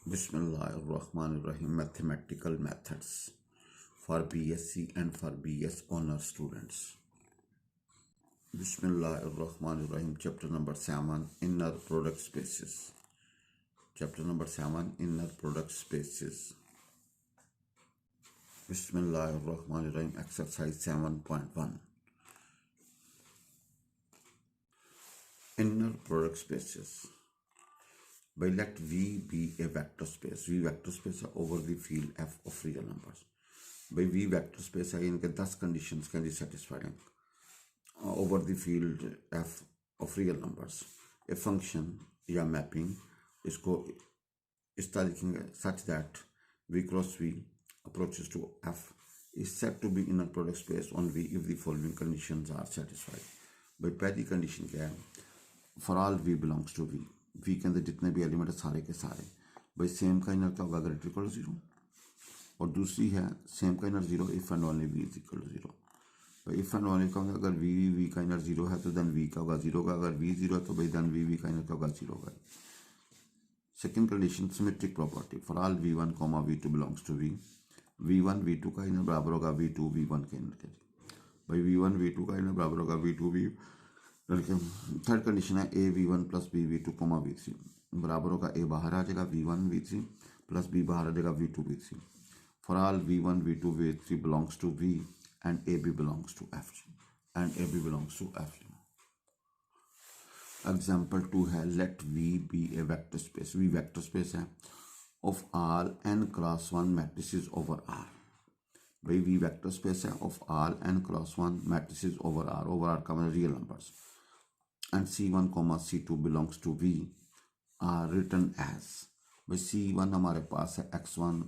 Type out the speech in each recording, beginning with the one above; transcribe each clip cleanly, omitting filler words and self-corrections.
Bismillahirrahmanirrahim. Mathematical methods for BSc and for BS honor students. Bismillahirrahmanirrahim. Chapter number 7, Inner Product Spaces. Chapter number 7, Inner Product Spaces. Bismillahirrahmanirrahim. Exercise 7.1. Inner Product Spaces. By let V be a vector space. V vector space है over the field F of real numbers. by V vector space है इनके 10 conditions can be satisfied over the field F of real numbers. A function या mapping इसको इस तरह लिखेंगे such that V cross V approaches to F is said to be inner product space on V if the following conditions are satisfied. भाई पहली condition क्या है? For all V belongs to V. V के अंदर जितने भी element है सारे के सारे भाई सेम का इनर क्या होगा अगर इट इक्वल टू 0, और दूसरी है सेम का inner 0 if and only V is equal to 0. भाई इफ एंड ओनली का होगा अगर V का इनर 0 है तो देन V का होगा 0 का, अगर V 0 है तो भाई देन V का इनर क्या होगा 0 होगा. Second condition symmetric property. For all V1, V2 belongs to V. V1 V2 का इनर बराबर होगा V2 V1 के इनर के. भाई V1 V2 का इनर बराबर होगा V2 V. थर्ड कंडीशन है A V1 plus B V2 V3 बराबर होगा A बाहर आ जाएगा V1 V3 प्लस B बाहर आ जाएगा V2 V3. For all V1 V2 V3 belongs to V and AB belongs to F and AB belongs to F. Example 2 है let V be a vector space. V vector space है of all n cross 1 matrices over R. भाई V vector space है of all n cross 1 matrices over R का मतलब real numbers. and C1, C2 belongs to V are written as. भाई C1 हमारे पास है X1,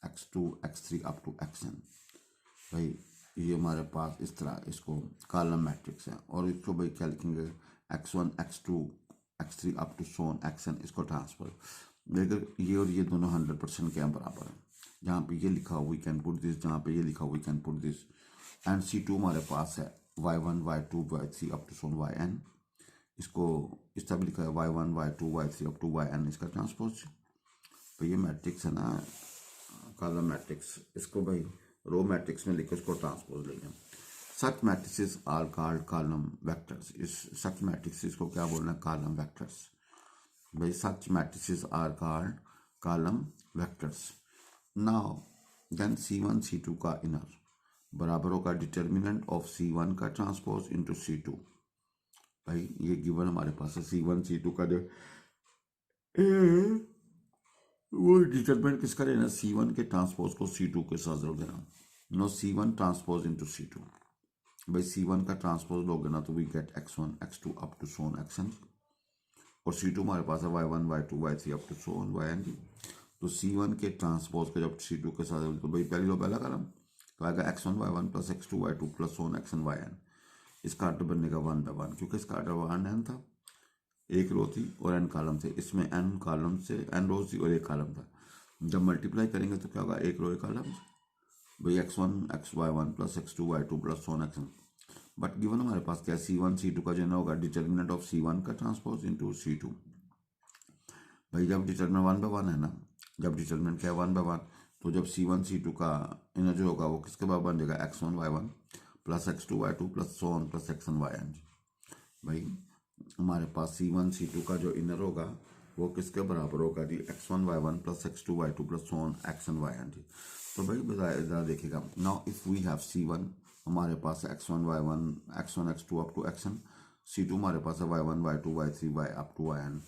X2, X3 up to Xn. भाई ये हमारे पास इस तरह इसको कॉलम मैट्रिक्स है और इसको भाई क्या लिखेंगे X1, X2, X3 up to so on Xn इसको ट्रांसफर. लेकिन ये और ये दोनों 100% के बराबर है. जहाँ पे ये लिखा हुआ वी कैन पुट दिस, जहाँ पे ये लिखा हुआ we can put this. And C2 हमारे पास है Y1, Y2, Y3 up to so on Yn. इसको इस तरह लिखा है Y1, Y2, Y3 up to Yn इसका ट्रांसपोज. तो ये मैट्रिक्स है ना कॉलम मैट्रिक्स, इसको भाई रो मैट्रिक्स में लिखो इसको ट्रांसपोज लेंगे. Such matrices are called column vectors. इस सच मैट्रिक्स को क्या बोलना है? Column vectors. भाई such matrices are called column vectors. Now then C1 C2 का इनर बराबर होगा डिटर्मिनेंट ऑफ C1 का ट्रांसपोज इनटू C2. भाई ये गिवन हमारे पास है C1 C2 का जो वो डिटरमिनेंट किसका लेना? C1 के ट्रांसपोज को C2 के साथ जोड़ देना. No C1 transpose into C2. भाई C1 का ट्रांसपोज लोगे ना तो we get X1 X2 up to so on Xn, और C2 हमारे पास है Y1 Y2 Y3 up to so on Yn. तो C1 के ट्रांसपोज को जब C2 के साथ तो भाई पहला कॉलम तो आएगा X1 Y1 plus X2 Y2 plus so on Xn Yn. इसका आर्डर बनने का 1 by 1 क्योंकि इसका आर्डर 1 n था, एक रो थी और n कॉलम थे. इसमें n कॉलम से n रो थी और एक कॉलम था. जब मल्टीप्लाई करेंगे तो क्या होगा? एक रो एक कॉलम. भाई X1 XY1 plus X2 Y2 plus so on Xn. But given हमारे पास क्या है? C1 C2 का जो है होगा डिटर्मिनेंट ऑफ C1 का ट्रांसपोज इनटू C2. भाई जब डिटर्मिनेंट 1 by 1 है ना, जब डिटर्मिनेंट क्या है 1 by 1, तो जब C1 C2 का इनर जो होगा वो किसके बराबर बन जाएगा? X1 Y1 plus X2 Y2 plus so on plus Xn Yn. भाई हमारे पास C1 C2 का जो इनर होगा वो किसके बराबर होगा जी? X1 Y1 plus X2 Y2 plus so on Xn Yn जी. तो भाई ज़रा देखिएगा. Now if we have C1 हमारे पास है X1 Y1 X1 X2 up to Xn. C2 हमारे पास है Y1 Y2 Y3 Y up to Yn.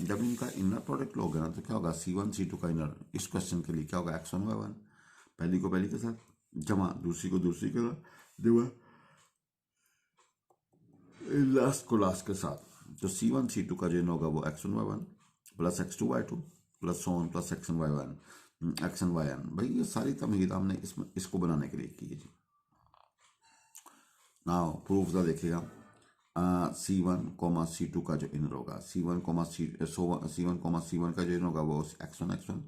जब इनका इनर प्रोडक्ट लोगे ना तो क्या होगा? C1 C2 का इनर इस क्वेश्चन के लिए क्या होगा? X1 Y1 पहली को पहली के साथ जमा, दूसरी को दूसरी के साथ जमा, लास्ट को लास्ट के साथ. तो C1 C2 का जो होगा वो X1 Y1 plus X2 Y2 plus so on plus Xn Yn. भाई ये सारी तमहीद हमने इसको बनाने के लिए की है जी. नाउ प्रूफ दा देखिएगा. C1 C2 का जो इनर होगा C1 C1 का जो इनर होगा वो X1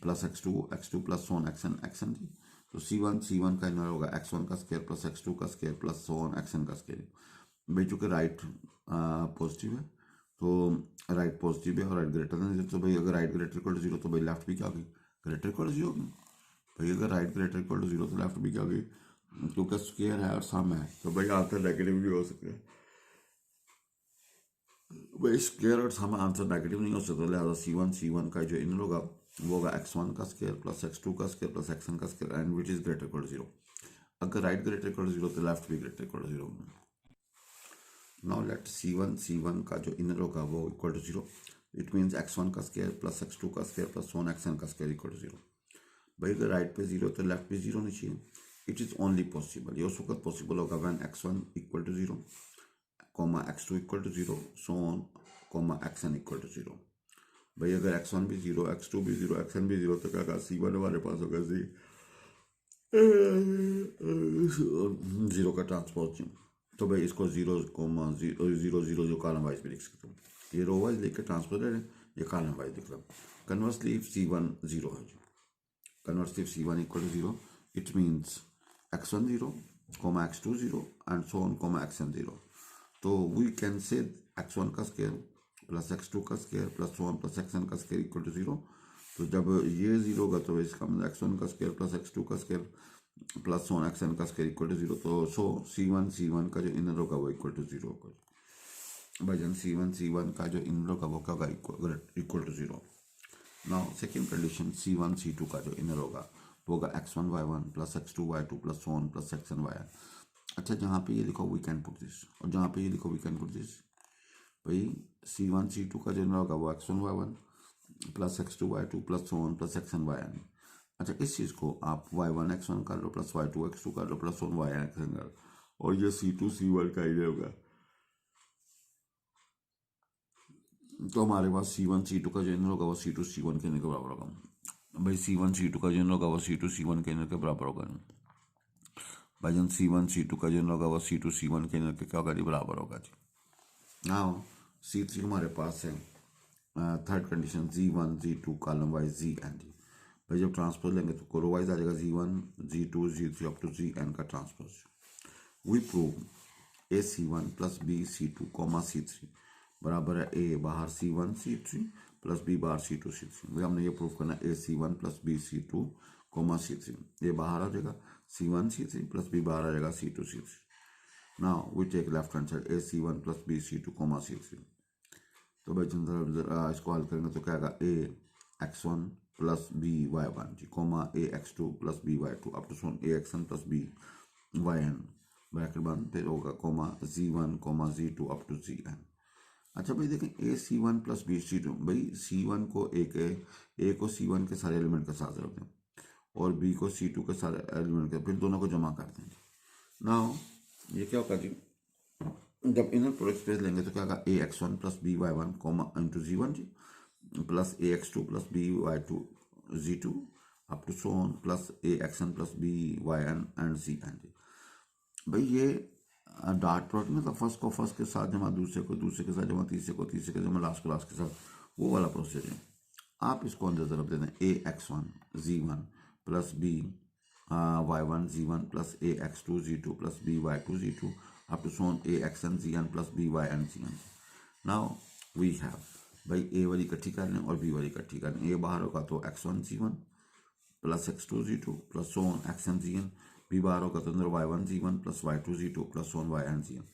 plus X2 plus so on Xn जी. तो C1 का इनर होगा X1 का स्केयर प्लस X2 का square plus so on Xn का स्केयर. भाई चूँकि राइट पॉजिटिव है तो राइट पॉजिटिव है और राइट ग्रेटर देन जीरो, तो भाई अगर right greater equal to zero तो भाई लेफ्ट भी क्या होगी, ग्रेटर इक्वल टू जीरो होगी। भाई अगर right greater equal to zero तो लेफ्ट भी क्या होगी, क्योंकि स्क्वायर है और सम है तो भाई आंसर नेगेटिव भी हो सकता है। भाई स्क्वायर और सम आंसर नेगेटिव नहीं हो सकता, लिहाजा C1 का जो इनर होगा वो होगा x1 का स्क्वायर प्लस x2 का स्क्वायर प्लस xn का square and which is greater equal to zero. अगर right greater equal to zero तो लेफ्ट भी greater equal to zero. Now let C1 का जो इनर होगा वो equal to zero, it means x1 का square plus x2 का square plus one xn का स्क्वायर इक्वल टू जीरो। भाई अगर राइट पे जीरो तो लेफ्ट पे जीरो नहीं चाहिए। इट इज़ ओनली पॉसिबल, ये उस वक्त पॉसिबल होगा when x1 equal to zero comma x2 equal to zero so on comma xn equal to zero. भाई अगर x1 भी जीरो x2 भी जीरो xn भी जीरो तो क्या कहा C1 हमारे पास होगा जीरो का ट्रांसपोज। तो भाई इसको zero comma zero zero zero जो कॉलम वाइज भी लिख सकते हो, ये रो वाइज लिख के ट्रांसपोज है, ये कॉलम वाइज लिख लो। कन्वर्सली इफ C1 जीरो है, conversely if C1 equal to zero it means x1 zero comma x2 zero and so on comma xn zero. तो वी कैन से x1 का square plus x2 का square plus so on plus xn का square equal to zero. तो जब ये zero होगा तो इसका मतलब x1 का स्क्वायर प्लस x2 का स्क्वायर प्लस वन xn का स्क्वायर इक्वल टू जीरो। तो सो C1 का जो इनर होगा वो इक्वल टू जीरो होगा। भाईजान C1 का जो इनर होगा वो क्या होगा, equal to zero. Now second condition C2 का जो इनर होगा वो होगा x1 y1 plus x2 y2 plus one plus xn yn। अच्छा जहाँ पे ये लिखो वी कैन पुट दिस और जहाँ पे ये लिखो वी कैन पुट दिस। भाई C2 का जो इनर होगा वो x1 y1 plus x2 y2 plus one plus xn yn। अच्छा इस चीज़ को आप y1 x1 कर लो प्लस y2 x2 कर लो प्लस वन y xn कर लो और ये C1 का इनर होगा। तो हमारे पास C2 का जो इनर होगा वो C1 के इनर के बराबर होगा। भाई C2 का जो इनर होगा वो C1 के इनर के बराबर होगा। भाईजान C2 का जो इनर होगा वो C1 के इनर के क्या होगा जी, बराबर होगा जी। हाँ C3 हमारे पास है third condition Z1 Z2 column wise Z and जी। भाई जब ट्रांसपोज लेंगे तो रो वाइज आ जाएगा Z1 Z2 Z3 up to ZN का transpose. We prove AC1 plus BC2 comma C3 बराबर है A बाहर C1 C3 प्लस B बाहर C2 C3। भाई हमने ये प्रूव करना है AC1 plus BC2 comma C3, ये बाहर आ जाएगा C1 C3 प्लस B बाहर आ जाएगा C2 C3। Now we take left hand side AC1 plus BC2 comma C3। तो भाई जरा इसको हल करेंगे तो क्या आएगा A x1 plus B y1 जी comma A x2 plus B y2 up to so on A xn plus B yn bracket बंद, फिर होगा comma Z1 comma Z2 up to ZN। अच्छा भाई देखें AC1 प्लस BC2, भाई C1 को A को C1 के सारे एलिमेंट के साथ रख दें और B को C2 के सारे एलिमेंट के, फिर दोनों को जमा कर दें। नाउ ये क्या होगा जी, जब इनर प्रोडक्ट स्पेस लेंगे तो क्या होगा AX1 plus BY1 comma into Z1 जी plus AX2 plus BY2 Z2 up to so on plus AXN plus BYN and ZN जी। भाई ये डॉट प्रोडक्ट में तो फर्स्ट को फर्स्ट के साथ जमा दूसरे को दूसरे के साथ जमा तीसरे को तीसरे के जमा लास्ट को लास्ट के साथ, वो वाला प्रोसेस है। आप इसको अंदर तरफ दे दें AX1 Z1 plus B y1 Z1 plus AX2 Z2 plus BY2 Z2 up to shown AXN ZN plus BYN ZN। Now we have भाई A वाली इकट्ठी कर लें और B वाली इकट्ठी कर लें। A बाहर होगा तो x1 Z1 plus x2 Z2 plus so on XN ZN, B बाहर होगा तो अंदर y1 Z1 plus y2 Z2 plus so on YN ZN।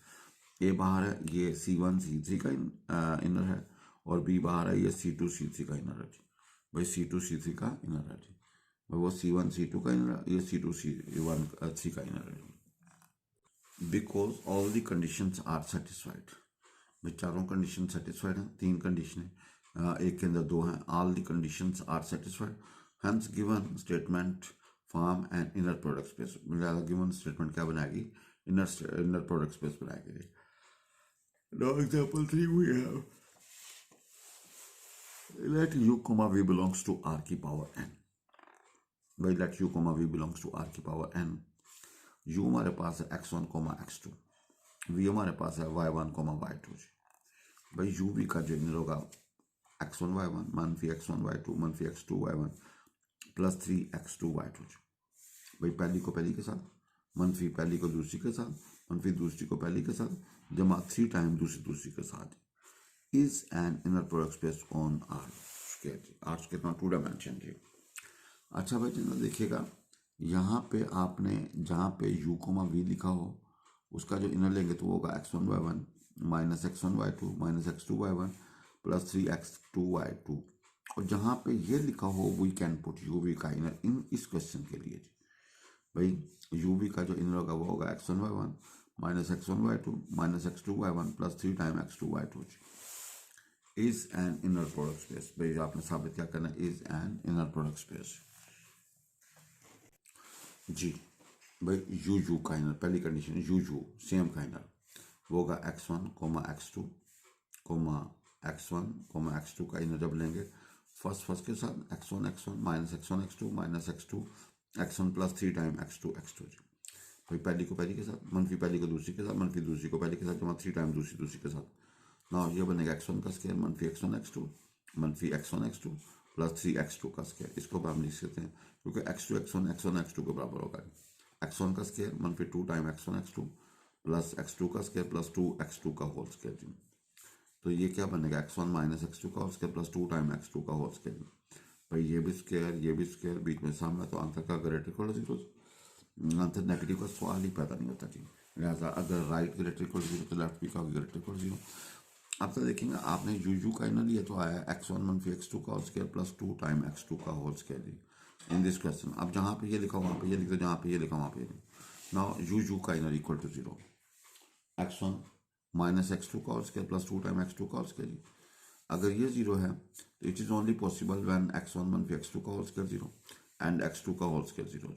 A बाहर है ये C1 C3 का इनर है और B बाहर है ये C2 C3 का इनर है। भाई C2 C3 का इनर है, वो C1 C2 का इनर है, ये C2 C3 का इनर है। Because all the conditions are satisfied, भाई चारों कंडीशन सेटिस्फाइड हैं, तीन कंडीशन है एक के अंदर दो हैं, all the conditions are satisfied hence given statement form and inner product space. Given statement क्या बनाएगी, इनर प्रोडक्ट स्पेस बनाएगी। Now example 3 we have let u comma v belongs to r की पावर n। भाई let u comma v belongs to r की पावर n, u हमारे पास है x1 कोमा x2, v हमारे पास है y1 कोमा y2 जी। भाई u v का जो इनर होगा x1 y1 मनफी x1 y2 मनफी x2 y1 plus 3x2 y2 जी। भाई पहली को पहली के साथ, मनफी पहली को दूसरी के साथ, मनफी दूसरी को पहली के साथ, जमा 3 टाइम दूसरी के साथ। Is an inner product space on R square. R square का 2 डायमेंशन जी। अच्छा भाई जितना देखिएगा यहाँ पे आपने जहाँ पे u कोमा वी लिखा हो उसका जो इनर लेंगे तो वो होगा x1y1 minus x1y2 minus x2y1 plus 3x2y2। और जहाँ पे ये लिखा हो we can put u v का इनर इन इस क्वेश्चन के लिए जी। भाई यू वी का जो इनर होगा वो होगा x1y1 minus x1y2 minus x2y1 plus 3 time x2y2 is an inner product space. भाई आपने साबित क्या करना है, is an inner product space जी। भाई यू का इनर पहली कंडीशन यू सेम का इनर वो होगा x1 comma x2 coma x1 का इनर जब लेंगे फर्स्ट के साथ x1 minus x1 minus x1 plus 3 time x2 जी। भाई पहली को पहली के साथ मनफी पहली को दूसरी के साथ मनफी दूसरी को पहली के साथ जमा 3 टाइम दूसरी के साथ ना ये बनेगा x1 का स्क्वायर मनफी x1 प्लस 3x2 का स्क्वायर। इसको हम लिख सकते हैं क्योंकि x2 के बराबर होगा x1 का स्क्वायर मनफी 2 टाइम x1 प्लस x2 का स्क्वायर प्लस 2x2 का होल स्क्वायर जी। तो ये क्या बनेगा x1 माइनस x2 का whole square plus 2 time x2 का होल स्क्वायर। भाई ये भी स्क्वायर बीच में सामने तो आंसर का greater equal zero answer negative का सवाल ही पैदा नहीं होता जी। लिहाजा अगर राइट ग्रेटर इक्वल जीरो तो लेफ्ट भी का ग्रेटर इक्वल जीरो। अब तो देखेंगे आपने यू का इनर लिया तो आया x1 मनफी x2 का whole square plus 2 time x2 का होल स्क्वायर जी इन दिस क्वेश्चन। अब जहाँ पे ये लिखा वहाँ पे ये लिख दो, जहाँ पे ये लिखा वहाँ पे नाउ यू का inner equal to zero x1 minus x2 का whole square plus 2 time x2 का होल स्क्वायर जी। अगर ये जीरो है तो it is only possible when x1 मनफी x2 का whole square zero and x2 का होल स्क्वायर जीरो।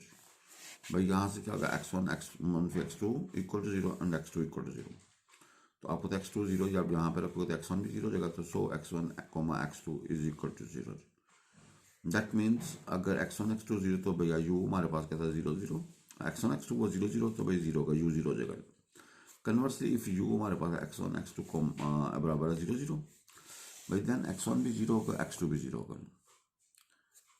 भाई यहाँ से क्या होगा x1 मनफी x2 equal to zero and x2 equal to zero. तो आपको तो x2 जीरो जब यहाँ पे रखोगे तो x1 भी जीरो जगह तो so x1 comma x2 is equal to zero. That means अगर x1 x2 जीरो तो भैया u हमारे पास क्या था जीरो जीरो x1 x2 वो जीरो जीरो तो भाई जीरो का u जीरो जगह। कन्वर्सली इफ u हमारे पास x1 x2 को बराबर है जीरो जीरो भाई देन x1 भी जीरो होगा x2 भी जीरो होगा।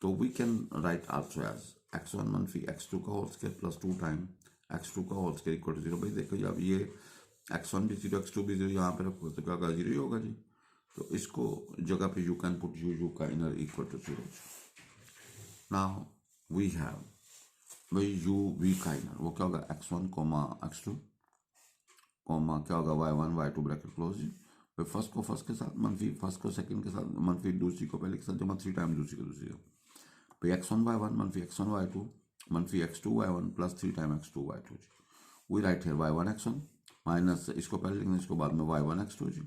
तो we can write also as x1 मनफी x2 का whole square plus 2 time x2 का whole square equal to zero. भाई देखो जब ये x1 भी जीरो x2 भी जीरो यहाँ पे रखो तो क्या होगा जीरो ही होगा जी। तो इसको जगह पे यू कैन पुट यू का inner equal to zero. Now we have भाई यू वी का इनर वो क्या होगा x1 कोमा x2 कोमा क्या होगा y1 y2 ब्रैकेट क्लोज जी। भाई फर्स्ट को फर्स्ट के साथ मनफी फर्स्ट को सेकंड के साथ मनफी दूसरी को पहले के साथ जमा 3 टाइम दूसरी को दूसरी को। भाई x1 y1 मनफी x1 y2 मनफी x2 y1 plus 3 time x2 y2 जी। We write here y1 x1 minus इसको पहले लिखना इसको बाद में y1 x2 जी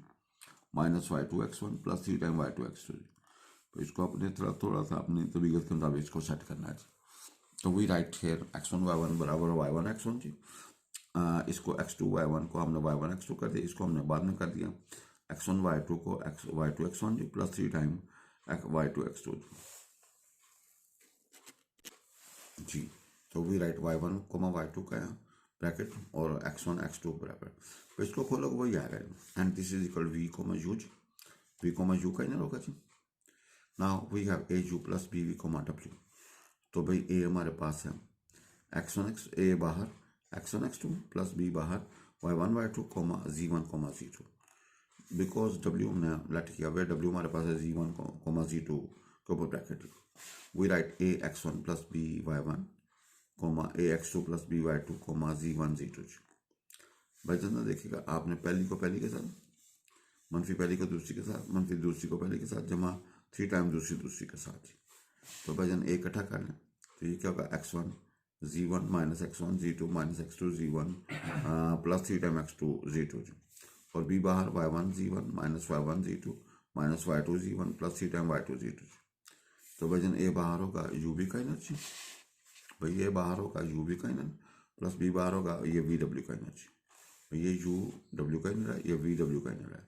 minus y2 x1 plus 3 time y2 x2 जी। तो इसको अपने थोड़ा सा अपनी तरीक़त के मुताबिक इसको सेट करना है। तो we write here x1 y1 बराबर y1 x1 जी। इसको x2 y1 को हमने y1 x2 कर दिया, इसको हमने बाद में कर दिया x1 y2 को y2 x1 जी प्लस 3 टाइम y2 x2 जी। तो we write y1 coma y2 का ब्रैकेट और x1 x2 बराबर। तो इसको खोलोगे वही आएगा and this is equal v comma u का इनर होगा जी। Now we have a u plus b v comma w। तो भाई a हमारे पास है x1 x a बाहर x1 x2 प्लस b बाहर y1 y2 comma z1 comma z2 because w हमने लेट किया हुआ w हमारे पास है z1 कोमा z2 के ऊपर bracket. We write a x1 plus b y1 comma a x2 plus b y2 comma z1 z2। भाई जितना देखिएगा आपने पहली को पहली के साथ मनफी पहली को दूसरी के साथ मनफी दूसरी को पहली के साथ जमा 3 टाइम दूसरी के साथ। तो भाईजान a इकट्ठा कर लें तो ये क्या होगा x1 z1 minus x1 z2 minus x2 z1 plus 3 time x2 z2 और b बाहर y1 z1 minus y1 z2 minus y2 z1 plus 3 time y2 z2। तो भाईजान a बाहर होगा u v का इनर जी। भाई ये बाहर होगा u v का इनर प्लस b बाहर होगा ये v w का इनर जी। ये u w का इनर है ये v w का इनर है।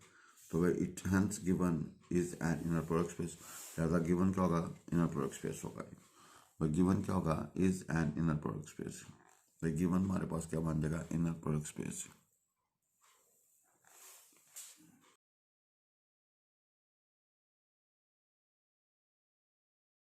तो भाई it hence given is an inner product space. लिहाजा गिवन क्या होगा इनर प्रोडक्ट स्पेस होगा। भाई गिवन क्या होगा is an inner product space. भाई गिवन हमारे पास क्या बन जाएगा इनर प्रोडक्ट स्पेस।